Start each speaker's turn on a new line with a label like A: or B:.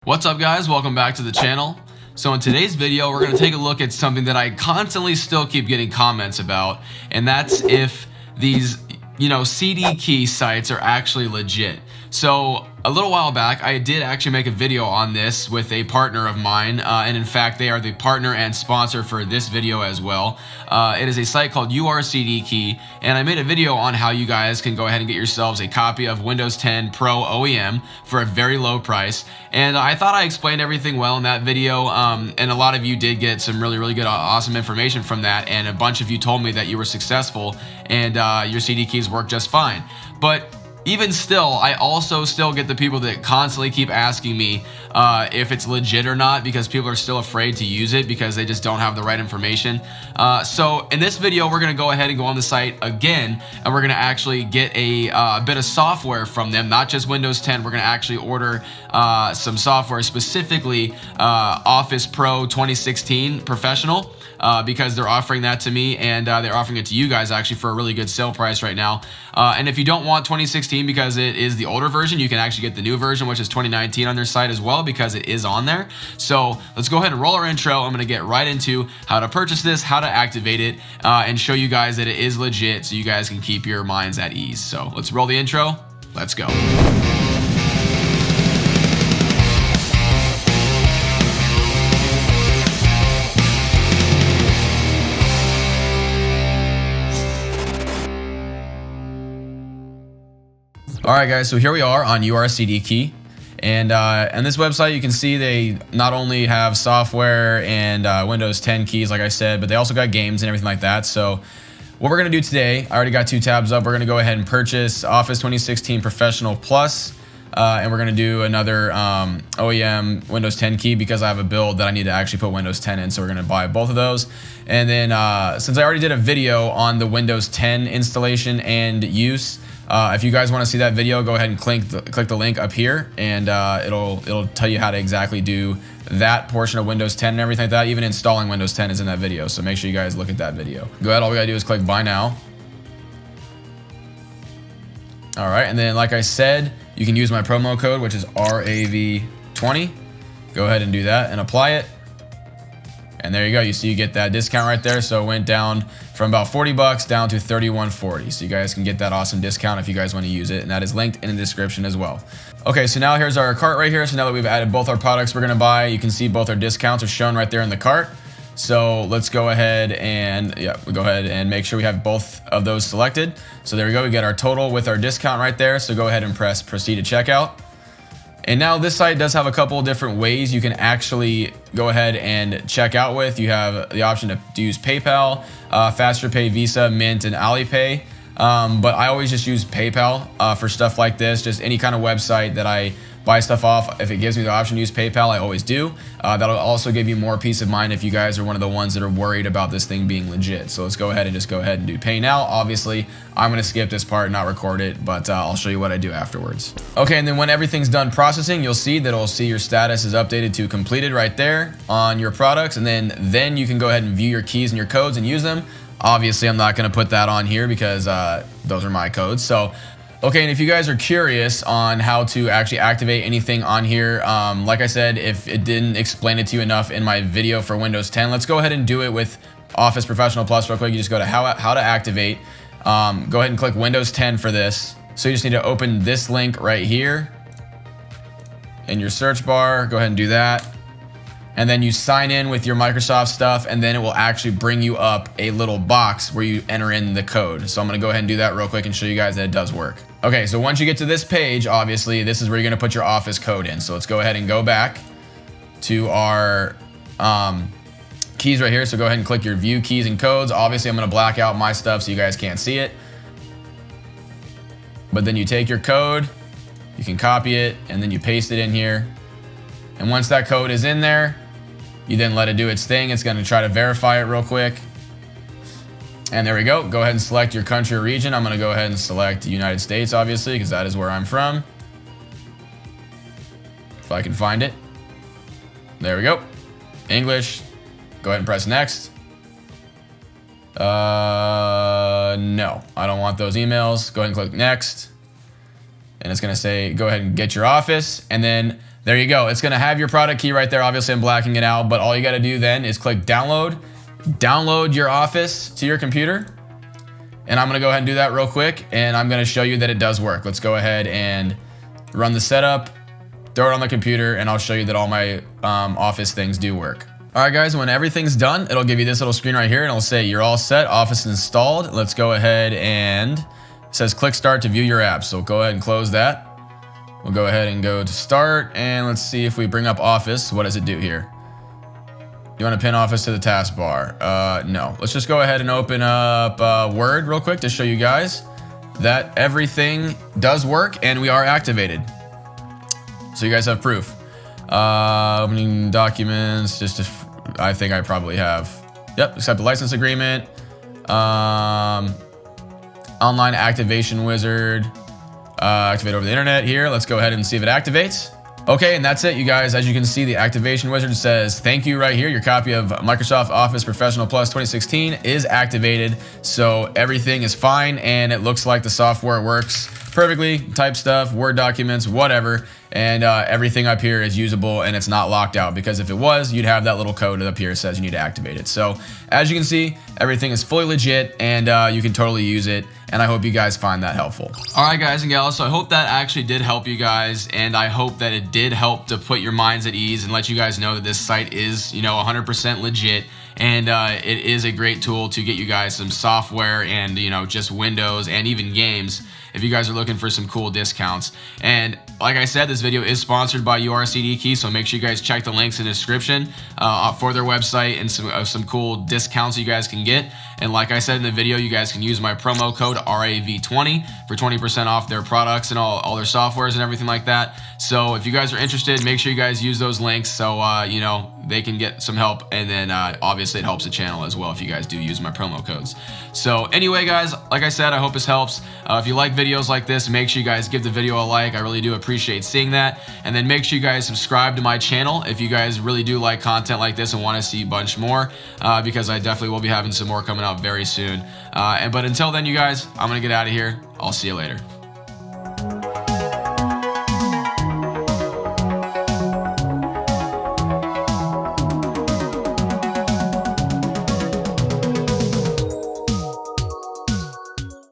A: What's up guys, welcome back to the channel. So in today's video, we're going to take a look at something that I constantly still keep getting comments about, and that's if these, CDkey sites are actually legit. So a little while back, I did actually make a video on this with a partner of mine, and in fact, they are the partner and sponsor for this video as well. It is a site called URcdkey, and I made a video on how you guys can go ahead and get yourselves a copy of Windows 10 Pro OEM for a very low price. And I thought I explained everything well in that video, and a lot of you did get some really good, awesome information from that, and a bunch of you told me that you were successful and your CDkeys work just fine. But even still, I also still get the people that constantly keep asking me if it's legit or not, because people are still afraid to use it because they just don't have the right information. So in this video, we're going to go ahead and go on the site again, and we're going to actually get a bit of software from them, not just Windows 10. We're going to actually order some software, specifically Office Pro 2016 Professional, because they're offering that to me, and they're offering it to you guys actually for a really good sale price right now. And if you don't want 2016 because it is the older version, you can actually get the new version, which is 2019 on their site as well, because it is on there. So let's go ahead and roll our intro. I'm going to get right into how to purchase this, how to activate it, and show you guys that it is legit so you guys can keep your minds at ease. So let's roll the intro. Let's go. Alright guys, so here we are on URcdkey, and on this website you can see they not only have software and Windows 10 keys like I said, but they also got games and everything like that. So what we're going to do today, I already got two tabs up, we're going to go ahead and purchase Office 2016 Professional Plus, and we're going to do another OEM Windows 10 key because I have a build that I need to actually put Windows 10 in, so we're going to buy both of those. And then since I already did a video on the Windows 10 installation and use, if you guys want to see that video, go ahead and click the link up here, and it'll tell you how to exactly do that portion of Windows 10 and everything like that. Even installing Windows 10 is in that video, so make sure you guys look at that video. Go ahead, all we gotta do is click buy now. All right, and then like I said, you can use my promo code, which is RAV20. Go ahead and do that and apply it. And there you go. You see you get that discount right there. So it went down from about 40 bucks down to 31.40. So you guys can get that awesome discount if you guys want to use it. And that is linked in the description as well. Okay, so now here's our cart right here. So now that we've added both our products we're going to buy, you can see both our discounts are shown right there in the cart. So let's go ahead and make sure we have both of those selected. So there we go. We get our total with our discount right there. So go ahead and press proceed to checkout. And now this site does have a couple of different ways you can actually go ahead and check out with. You have the option to use PayPal, FasterPay, Visa, Mint, and Alipay. But I always just use PayPal for stuff like this. Just any kind of website that I buy stuff off, if it gives me the option to use PayPal, I always do. That'll also give you more peace of mind if you guys are one of the ones that are worried about this thing being legit. So let's go ahead and do pay now. Obviously, I'm going to skip this part, not record it, but I'll show you what I do afterwards. Okay, and then when everything's done processing, you'll see that it'll see your status is updated to completed right there on your products, and then you can go ahead and view your keys and your codes and use them. Obviously, I'm not going to put that on here because those are my codes. So okay, and if you guys are curious on how to actually activate anything on here, like I said, if it didn't explain it to you enough in my video for Windows 10, let's go ahead and do it with Office Professional Plus real quick. You just go to how to activate. Go ahead and click Windows 10 for this. So you just need to open this link right here in your search bar. Go ahead and do that. And then you sign in with your Microsoft stuff, and then it will actually bring you up a little box where you enter in the code. So I'm going to go ahead and do that real quick and show you guys that it does work. Okay, so once you get to this page, obviously, this is where you're going to put your Office code in. So let's go ahead and go back to our keys right here. So go ahead and click your view keys and codes. Obviously, I'm going to black out my stuff so you guys can't see it. But then you take your code, you can copy it, and then you paste it in here. And once that code is in there, you then let it do its thing. It's going to try to verify it real quick. And there we go. Go ahead and select your country or region. I'm going to go ahead and select the United States, obviously, because that is where I'm from. If I can find it. There we go. English. Go ahead and press next. No, I don't want those emails. Go ahead and click next. And it's going to say, go ahead and get your Office. And then there you go. It's going to have your product key right there. Obviously, I'm blacking it out, but all you got to do then is click download. Download your Office to your computer. And I'm going to go ahead and do that real quick. And I'm going to show you that it does work. Let's go ahead and run the setup, throw it on the computer, and I'll show you that all my Office things do work. All right, guys, when everything's done, it'll give you this little screen right here, and it'll say you're all set, Office installed. Let's go ahead and it says click start to view your apps. So go ahead and close that. We'll go ahead and go to start, and let's see if we bring up Office. What does it do here? You want to pin Office to the taskbar? No. Let's just go ahead and open up Word real quick to show you guys that everything does work and we are activated. So you guys have proof. Opening documents, I think I probably have. Yep, accept the license agreement. Online activation wizard. Activate over the internet here. Let's go ahead and see if it activates. Okay, and that's it, you guys. As you can see, the activation wizard says thank you right here. Your copy of Microsoft Office Professional Plus 2016 is activated. So everything is fine, and it looks like the software works perfectly. Type stuff, Word documents, whatever. And everything up here is usable, and it's not locked out, because if it was, you'd have that little code up here that says you need to activate it. So as you can see, everything is fully legit, and you can totally use it. And I hope you guys find that helpful. All right, guys and gals, so I hope that actually did help you guys, and I hope that it did help to put your minds at ease and let you guys know that this site is, 100% legit. And it is a great tool to get you guys some software and, just Windows and even games if you guys are looking for some cool discounts. And like I said, this video is sponsored by URcdkey, so make sure you guys check the links in the description for their website and some cool discounts you guys can get. And like I said in the video, you guys can use my promo code RAV20 for 20% off their products and all their softwares and everything like that. So if you guys are interested, make sure you guys use those links so they can get some help, and then obviously it helps the channel as well if you guys do use my promo codes. So anyway, guys, like I said, I hope this helps. If you like videos like this, make sure you guys give the video a like. I really do appreciate seeing that. And then make sure you guys subscribe to my channel if you guys really do like content like this and want to see a bunch more, because I definitely will be having some more coming out very soon. But until then, you guys, I'm gonna get out of here. I'll see you later.